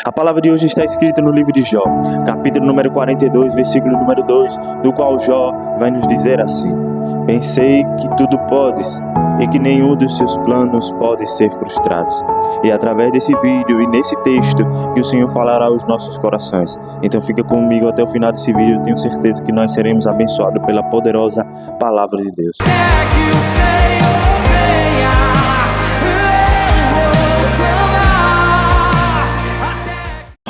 A palavra de hoje está escrita no livro de Jó, capítulo número 42, versículo número 2, do qual Jó vai nos dizer assim: Pensei que tudo podes e que nenhum dos seus planos pode ser frustrados. E através desse vídeo e nesse texto que o Senhor falará aos nossos corações. Então fica comigo até o final desse vídeo, eu tenho certeza que nós seremos abençoados pela poderosa palavra de Deus. Que o Senhor venha, eu vou clamar até...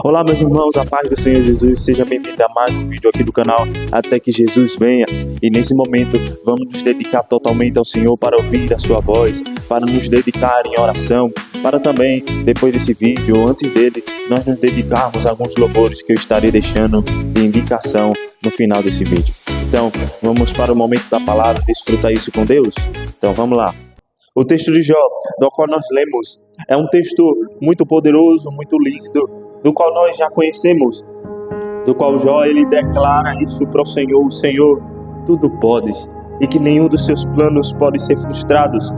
Olá meus irmãos, a paz do Senhor Jesus, seja bem-vindo a mais um vídeo aqui do canal Até que Jesus Venha. E nesse momento vamos nos dedicar totalmente ao Senhor para ouvir a sua voz, para nos dedicar em oração, para também, depois desse vídeo ou antes dele, nós nos dedicarmos a alguns louvores que eu estarei deixando de indicação no final desse vídeo. Então vamos para o momento da palavra, desfrutar isso com Deus? Então vamos lá. O texto de Jó, do qual nós lemos, é um texto muito poderoso, muito lindo, do qual nós já conhecemos, do qual Jó ele declara isso para o Senhor, tudo podes, e que nenhum dos seus planos pode ser frustrados.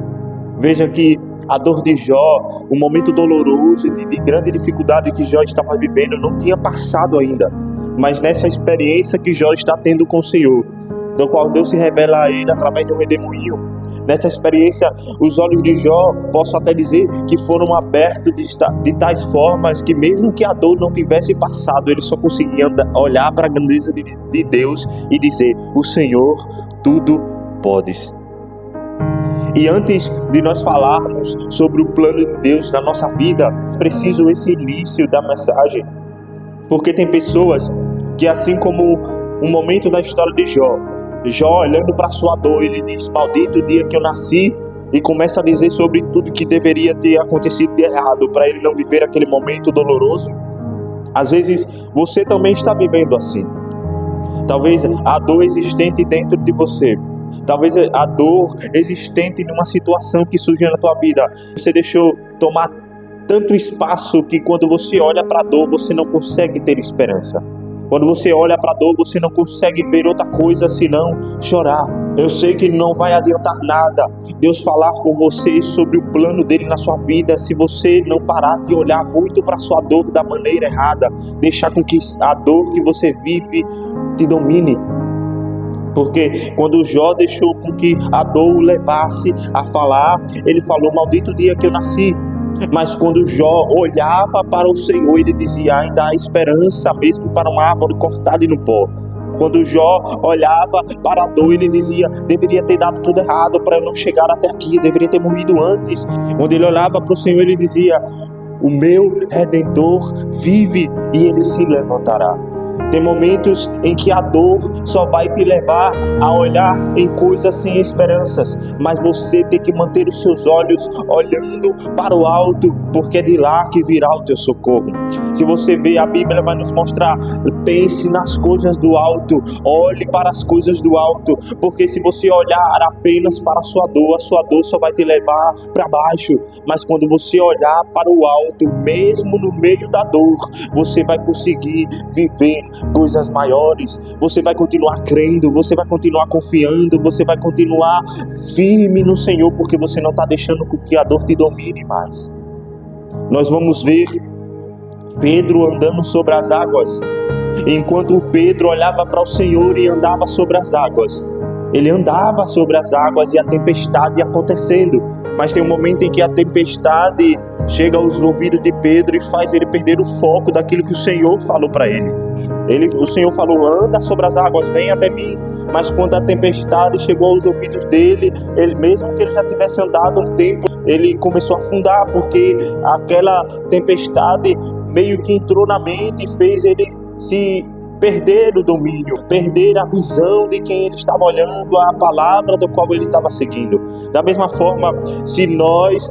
Veja que a dor de Jó, um momento doloroso de grande dificuldade que Jó estava vivendo, não tinha passado ainda, mas nessa experiência que Jó está tendo com o Senhor, do qual Deus se revela a ele através de um redemoinho. Nessa experiência, os olhos de Jó, posso até dizer que foram abertos de tais formas que mesmo que a dor não tivesse passado, ele só conseguia olhar para a grandeza de Deus e dizer: o Senhor tudo podes. E antes de nós falarmos sobre o plano de Deus na nossa vida, preciso esse início da mensagem, porque tem pessoas que, assim como um momento da história de Jó olhando para sua dor, ele diz: maldito o dia que eu nasci, e começa a dizer sobre tudo que deveria ter acontecido de errado para ele não viver aquele momento doloroso. Às vezes você também está vivendo assim. Talvez a dor existente dentro de você, talvez a dor existente numa situação que surgiu na tua vida, você deixou tomar tanto espaço que quando você olha para a dor, você não consegue ter esperança. Quando você olha para a dor, você não consegue ver outra coisa senão chorar. Eu sei que não vai adiantar nada Deus falar com você sobre o plano dele na sua vida se você não parar de olhar muito para a sua dor da maneira errada, deixar com que a dor que você vive te domine. Porque quando Jó deixou com que a dor o levasse a falar, ele falou: maldito o dia que eu nasci. Mas quando Jó olhava para o Senhor, ele dizia: ainda há esperança mesmo para uma árvore cortada no pó. Quando Jó olhava para a dor, ele dizia: deveria ter dado tudo errado para eu não chegar até aqui, eu deveria ter morrido antes. Quando ele olhava para o Senhor, ele dizia: o meu Redentor vive e ele se levantará. Tem momentos em que a dor só vai te levar a olhar em coisas sem esperanças, mas você tem que manter os seus olhos olhando para o alto, porque é de lá que virá o teu socorro. Se você ver, a Bíblia vai nos mostrar: pense nas coisas do alto, olhe para as coisas do alto, porque se você olhar apenas para a sua dor só vai te levar para baixo. Mas quando você olhar para o alto, mesmo no meio da dor, você vai conseguir viver coisas maiores. Você vai continuar crendo, você vai continuar confiando, você vai continuar firme no Senhor, porque você não está deixando que a dor te domine mais. Nós vamos ver Pedro andando sobre as águas. Enquanto Pedro olhava para o Senhor e andava sobre as águas, ele andava sobre as águas e a tempestade acontecendo. Mas tem um momento em que a tempestade chega aos ouvidos de Pedro e faz ele perder o foco daquilo que o Senhor falou para ele. O Senhor falou: anda sobre as águas, vem até mim. Mas quando a tempestade chegou aos ouvidos dele, ele, mesmo que ele já tivesse andado um tempo, ele começou a afundar, porque aquela tempestade meio que entrou na mente e fez ele se perder o domínio, perder a visão de quem ele estava olhando, a palavra do qual ele estava seguindo. Da mesma forma, se nós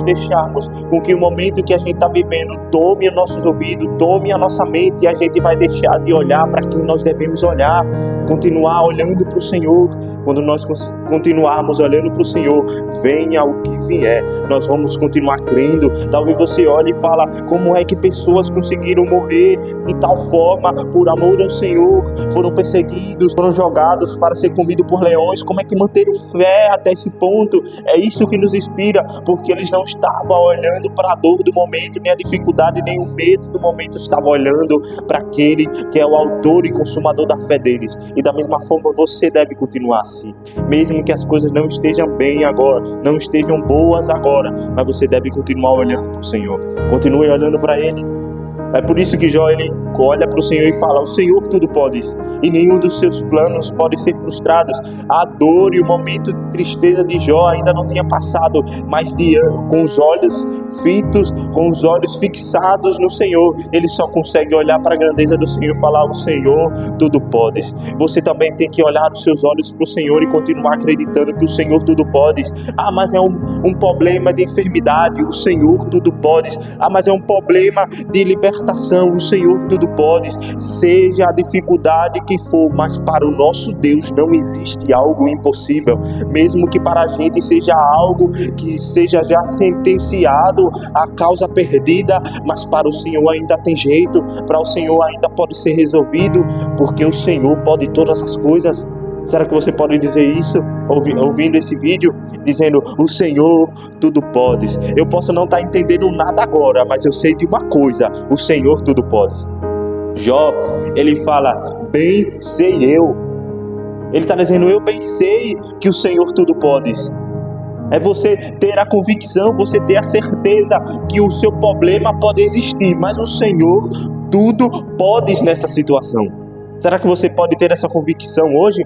deixarmos com que o momento que a gente está vivendo tome os nossos ouvidos, tome a nossa mente, a gente vai deixar de olhar para quem nós devemos olhar, continuar olhando para o Senhor. Quando nós continuarmos olhando para o Senhor, venha o que vier, nós vamos continuar crendo. Talvez você olhe e fala: como é que pessoas conseguiram morrer de tal forma por amor ao Senhor, foram perseguidos, foram jogados para ser comidos por leões? Como é que manteram fé é até esse ponto. É isso que nos inspira, porque eles não estavam olhando para a dor do momento, nem a dificuldade, nem o medo do momento, estavam olhando para aquele que é o autor e consumador da fé deles. E da mesma forma você deve continuar assim, mesmo que as coisas não estejam bem agora, não estejam boas agora, mas você deve continuar olhando para o Senhor. Continue olhando para Ele. É por isso que Jó, ele olha para o Senhor e fala: o Senhor tudo pode, e nenhum dos seus planos pode ser frustrados. A dor e o momento de tristeza de Jó ainda não tinha passado, mas com os olhos fitos, com os olhos fixados no Senhor, ele só consegue olhar para a grandeza do Senhor e falar: o Senhor tudo pode. Você também tem que olhar os seus olhos para o Senhor e continuar acreditando que o Senhor tudo pode. Ah, mas é um problema de enfermidade, o Senhor tudo pode. Ah, mas é um problema de libertação, o Senhor tudo pode. Seja a dificuldade que for, mas para o nosso Deus não existe algo impossível. Mesmo que para a gente seja algo que seja já sentenciado, a causa perdida, mas para o Senhor ainda tem jeito, para o Senhor ainda pode ser resolvido, porque o Senhor pode todas as coisas. Será que você pode dizer isso, ouvindo esse vídeo, dizendo: o Senhor tudo pode? Eu posso não estar entendendo nada agora, mas eu sei de uma coisa: o Senhor tudo pode. Jó, ele fala: bem sei eu. Ele está dizendo: eu bem sei que o Senhor tudo pode. É você ter a convicção, você ter a certeza que o seu problema pode existir, mas o Senhor tudo pode nessa situação. Será que você pode ter essa convicção hoje?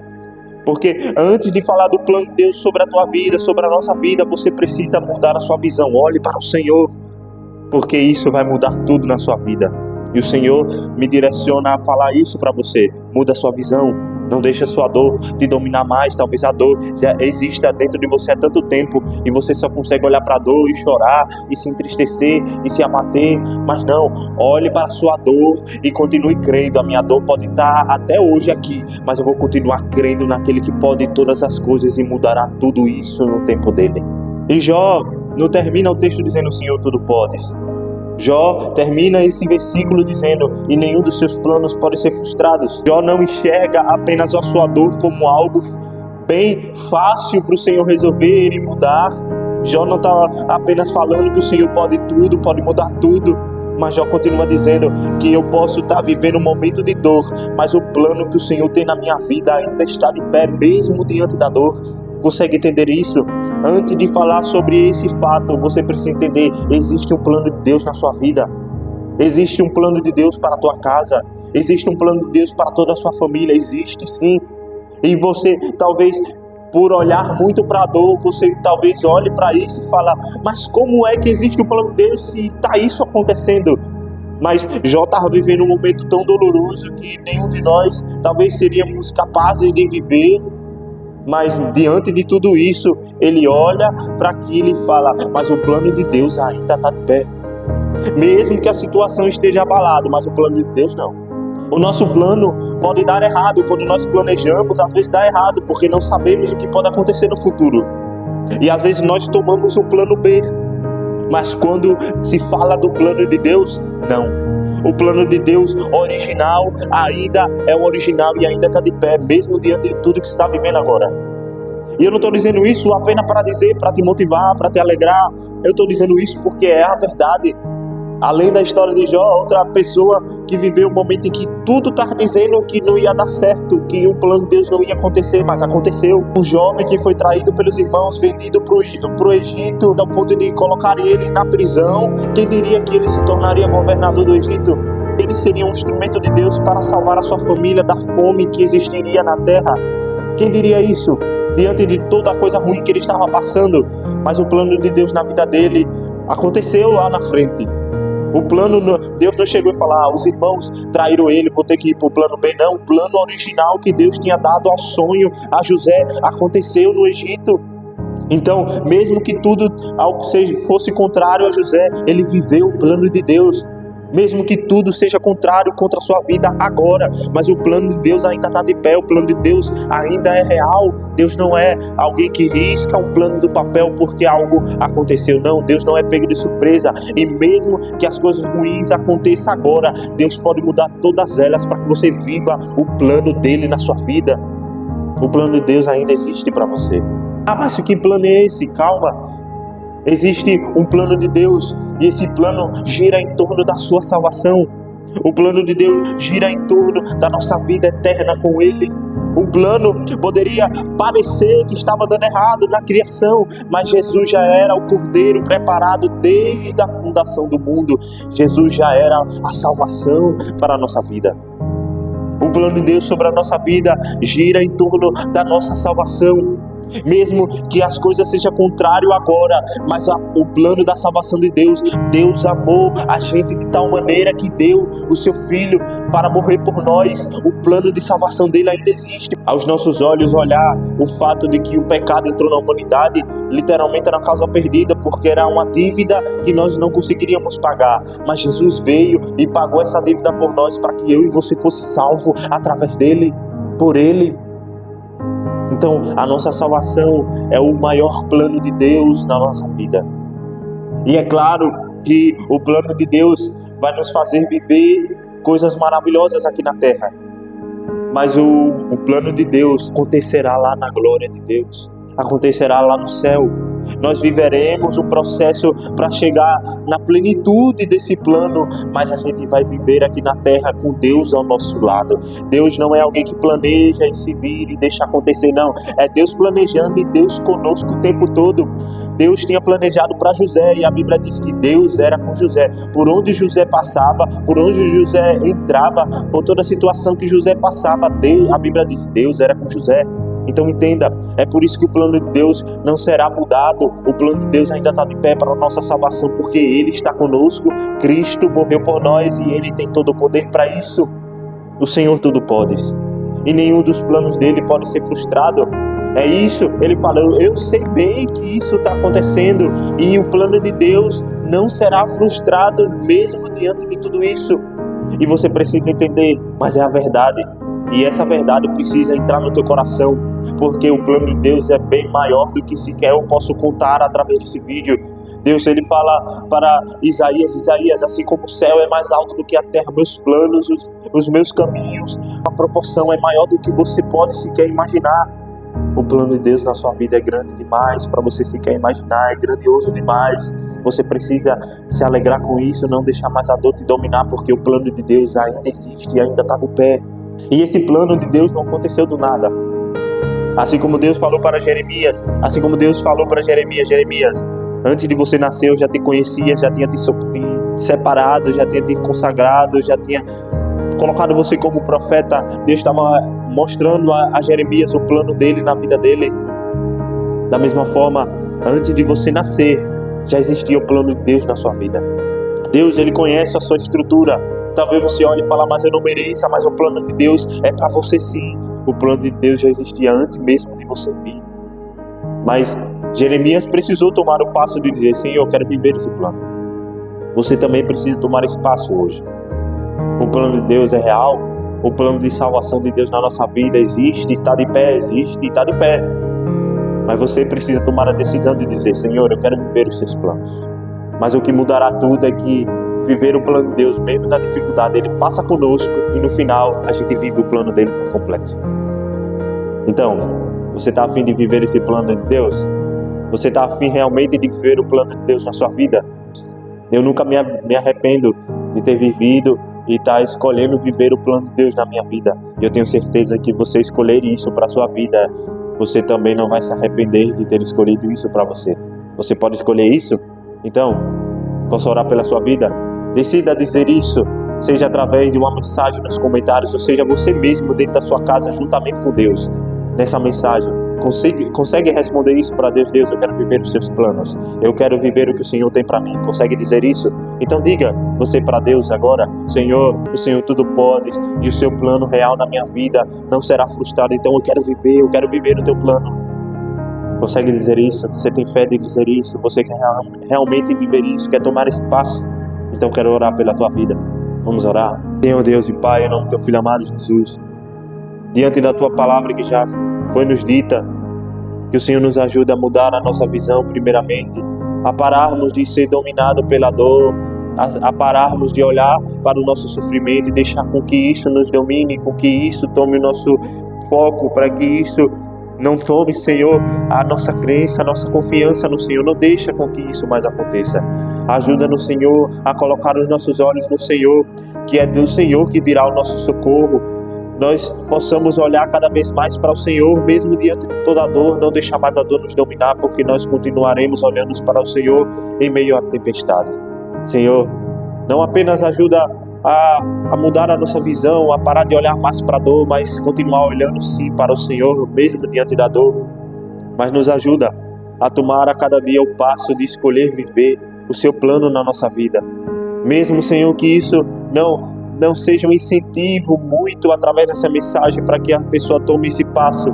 Porque antes de falar do plano de Deus sobre a tua vida, sobre a nossa vida, você precisa mudar a sua visão. Olhe para o Senhor, porque isso vai mudar tudo na sua vida. E o Senhor me direciona a falar isso para você. Muda a sua visão. Não deixe a sua dor te dominar mais. Talvez a dor já exista dentro de você há tanto tempo e você só consegue olhar para a dor e chorar e se entristecer e se abater. Mas não, olhe para a sua dor e continue crendo. A minha dor pode estar até hoje aqui, mas eu vou continuar crendo naquele que pode todas as coisas e mudará tudo isso no tempo dele. E Jó não termina o texto dizendo: o Senhor tudo pode. Jó termina esse versículo dizendo: e nenhum dos seus planos pode ser frustrado. Jó não enxerga apenas a sua dor como algo bem fácil para o Senhor resolver e mudar. Jó não está apenas falando que o Senhor pode tudo, pode mudar tudo, mas Jó continua dizendo que eu posso estar vivendo um momento de dor, mas o plano que o Senhor tem na minha vida ainda está de pé, mesmo diante da dor. Consegue entender isso? Antes de falar sobre esse fato, você precisa entender: existe um plano de Deus na sua vida. Existe um plano de Deus para a tua casa. Existe um plano de Deus para toda a sua família. Existe sim. E você, talvez, por olhar muito para a dor, você talvez olhe para isso e fala: mas como é que existe um plano de Deus se está isso acontecendo? Mas Jó estava vivendo um momento tão doloroso que nenhum de nós talvez seríamos capazes de viver. Mas diante de tudo isso, ele olha para aquilo e fala: mas o plano de Deus ainda está de pé. Mesmo que a situação esteja abalada, mas o plano de Deus não. O nosso plano pode dar errado. Quando nós planejamos, às vezes dá errado, porque não sabemos o que pode acontecer no futuro. E às vezes nós tomamos o plano B. Mas quando se fala do plano de Deus, não. O plano de Deus original ainda é o original e ainda está de pé, mesmo diante de tudo que você está vivendo agora. E eu não estou dizendo isso apenas para dizer, para te motivar, para te alegrar. Eu estou dizendo isso porque é a verdade. Além da história de Jó, outra pessoa que viveu um momento em que tudo estava dizendo que não ia dar certo, que o plano de Deus não ia acontecer, mas aconteceu. O jovem que foi traído pelos irmãos, vendido para o Egito, ao ponto de colocarem ele na prisão. Quem diria que ele se tornaria governador do Egito? Ele seria um instrumento de Deus para salvar a sua família da fome que existiria na terra. Quem diria isso? Diante de toda a coisa ruim que ele estava passando. Mas o plano de Deus na vida dele aconteceu lá na frente. O plano, Deus não chegou e falou: os irmãos traíram ele, vou ter que ir para o plano B. Não, o plano original que Deus tinha dado ao sonho a José aconteceu no Egito. Então, mesmo que tudo fosse contrário a José, ele viveu o plano de Deus. Mesmo que tudo seja contrário contra a sua vida agora, mas o plano de Deus ainda está de pé, o plano de Deus ainda é real. Deus não é alguém que risca um plano do papel porque algo aconteceu. Não, Deus não é pego de surpresa. E mesmo que as coisas ruins aconteçam agora, Deus pode mudar todas elas para que você viva o plano dele na sua vida. O plano de Deus ainda existe para você. Ah, mas que plano é esse? Calma. Existe um plano de Deus e esse plano gira em torno da sua salvação. O plano de Deus gira em torno da nossa vida eterna com Ele. O plano poderia parecer que estava dando errado na criação, mas Jesus já era o Cordeiro preparado desde a fundação do mundo. Jesus já era a salvação para a nossa vida. O plano de Deus sobre a nossa vida gira em torno da nossa salvação. Mesmo que as coisas sejam contrárias agora, mas o plano da salvação de Deus, Deus amou a gente de tal maneira que deu o seu Filho para morrer por nós. O plano de salvação dele ainda existe. Aos nossos olhos olhar o fato de que o pecado entrou na humanidade, literalmente era uma causa perdida, porque era uma dívida que nós não conseguiríamos pagar, mas Jesus veio e pagou essa dívida por nós para que eu e você fosse salvo através dele, por ele. Então, a nossa salvação é o maior plano de Deus na nossa vida. E é claro que o plano de Deus vai nos fazer viver coisas maravilhosas aqui na terra. Mas o plano de Deus acontecerá lá na glória de Deus. Acontecerá lá no céu. Nós viveremos o processo para chegar na plenitude desse plano, mas a gente vai viver aqui na terra com Deus ao nosso lado. Deus não é alguém que planeja e se vira e deixa acontecer, não. É Deus planejando e Deus conosco o tempo todo. Deus tinha planejado para José e a Bíblia diz que Deus era com José. Por onde José passava, por onde José entrava, por toda a situação que José passava, a Bíblia diz que Deus era com José. Então entenda, é por isso que o plano de Deus não será mudado. O plano de Deus ainda está de pé para a nossa salvação, porque Ele está conosco. Cristo morreu por nós e Ele tem todo o poder para isso. O Senhor tudo pode, e nenhum dos planos dele pode ser frustrado. É isso, Ele fala, eu sei bem que isso está acontecendo, e o plano de Deus não será frustrado mesmo diante de tudo isso. E você precisa entender, mas é a verdade. E essa verdade precisa entrar no teu coração, porque o plano de Deus é bem maior do que sequer eu posso contar através desse vídeo. Deus, Ele fala para Isaías, assim como o céu é mais alto do que a terra, meus planos, os meus caminhos, a proporção é maior do que você pode sequer imaginar. O plano de Deus na sua vida é grande demais para você sequer imaginar, é grandioso demais. Você precisa se alegrar com isso, não deixar mais a dor te dominar, porque o plano de Deus ainda existe e ainda está de pé. E esse plano de Deus não aconteceu do nada. Assim como Deus falou para Jeremias, Jeremias, antes de você nascer eu já te conhecia, já tinha te separado, já tinha te consagrado, já tinha colocado você como profeta. Deus estava mostrando a Jeremias o plano dele na vida dele. Da mesma forma, antes de você nascer, já existia o plano de Deus na sua vida. Deus, Ele conhece a sua estrutura. Talvez você olhe e fale, mas eu não mereça, mas o plano de Deus é para você sim. O plano de Deus já existia antes mesmo de você vir. Mas Jeremias precisou tomar o passo de dizer, Senhor, eu quero viver esse plano. Você também precisa tomar esse passo hoje. O plano de Deus é real. O plano de salvação de Deus na nossa vida existe, está de pé, existe e está de pé. Mas você precisa tomar a decisão de dizer, Senhor, eu quero viver os seus planos. Mas o que mudará tudo é que viver o plano de Deus, mesmo na dificuldade, Ele passa conosco e no final a gente vive o plano dele por completo. Então, você está a fim de viver esse plano de Deus? Você está a fim realmente de viver o plano de Deus na sua vida? Eu nunca me arrependo de ter vivido e estar escolhendo viver o plano de Deus na minha vida. Eu tenho certeza que você escolher isso para a sua vida, você também não vai se arrepender de ter escolhido isso para você. Você pode escolher isso? Então, posso orar pela sua vida? Decida dizer isso, seja através de uma mensagem nos comentários, ou seja, você mesmo dentro da sua casa, juntamente com Deus, nessa mensagem. Consegue responder isso para Deus? Deus, eu quero viver os seus planos. Eu quero viver o que o Senhor tem para mim. Consegue dizer isso? Então diga você para Deus agora, Senhor, o Senhor tudo pode e o seu plano real na minha vida não será frustrado. Então eu quero viver o teu plano. Consegue dizer isso? Você tem fé de dizer isso? Você quer realmente viver isso? Quer tomar esse passo? Então quero orar pela tua vida. Vamos orar? Senhor Deus e Pai, em nome do teu Filho amado Jesus, diante da tua palavra que já foi nos dita, que o Senhor nos ajude a mudar a nossa visão primeiramente, a pararmos de ser dominado pela dor, a pararmos de olhar para o nosso sofrimento e deixar com que isso nos domine, com que isso tome o nosso foco, para que isso Não tome, Senhor, a nossa crença, a nossa confiança no Senhor. Não deixa com que isso mais aconteça. Ajuda-nos, Senhor, a colocar os nossos olhos no Senhor, que é do Senhor que virá o nosso socorro. Nós possamos olhar cada vez mais para o Senhor, mesmo diante de toda a dor, não deixar mais a dor nos dominar, porque nós continuaremos olhando para o Senhor em meio à tempestade. Senhor, não apenas ajuda a mudar a nossa visão, a parar de olhar mais para a dor, mas continuar olhando sim para o Senhor, mesmo diante da dor, mas nos ajuda a tomar a cada dia o passo de escolher viver o seu plano na nossa vida. Mesmo, Senhor, que isso não seja um incentivo muito através dessa mensagem para que a pessoa tome esse passo,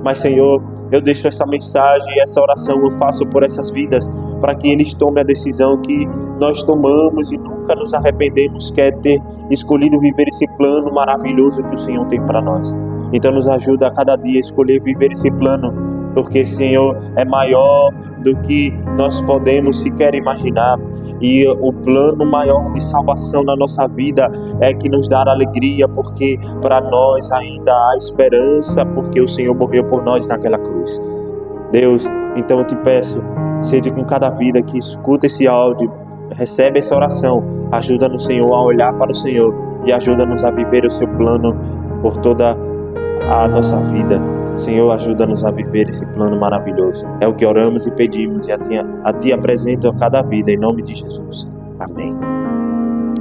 mas, Senhor, eu deixo essa mensagem e essa oração eu faço por essas vidas, para que eles tomem a decisão que nós tomamos e nunca nos arrependemos, que é ter escolhido viver esse plano maravilhoso que o Senhor tem para nós. Então nos ajuda a cada dia a escolher viver esse plano, porque, Senhor, é maior do que nós podemos sequer imaginar. E o plano maior de salvação na nossa vida é que nos dá alegria, porque para nós ainda há esperança, porque o Senhor morreu por nós naquela cruz. Deus, então eu te peço, seja com cada vida que escuta esse áudio, recebe essa oração, ajuda-nos, Senhor, a olhar para o Senhor e ajuda-nos a viver o seu plano por toda a nossa vida. Senhor, ajuda-nos a viver esse plano maravilhoso. É o que oramos e pedimos e a Ti apresento a cada vida, em nome de Jesus. Amém.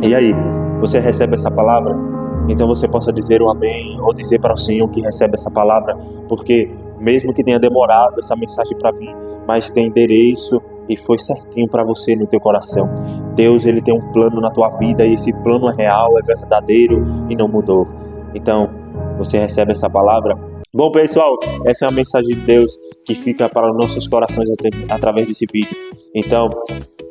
E aí, você recebe essa palavra? Então você possa dizer um amém ou dizer para o Senhor que recebe essa palavra, porque mesmo que tenha demorado essa mensagem para mim, mas tem endereço e foi certinho para você no teu coração. Deus, Ele tem um plano na tua vida e esse plano é real, é verdadeiro e não mudou. Então, você recebe essa palavra? Bom, pessoal, essa é a mensagem de Deus que fica para os nossos corações através desse vídeo. Então,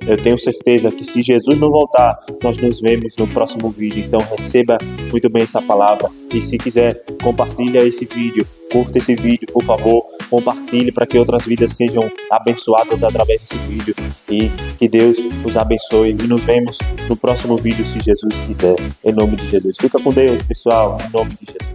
eu tenho certeza que se Jesus não voltar, nós nos vemos no próximo vídeo. Então, receba muito bem essa palavra. E se quiser, compartilha esse vídeo, curta esse vídeo, por favor. Compartilhe para que outras vidas sejam abençoadas através desse vídeo. E que Deus os abençoe. E nos vemos no próximo vídeo, se Jesus quiser. Em nome de Jesus. Fica com Deus, pessoal. Em nome de Jesus.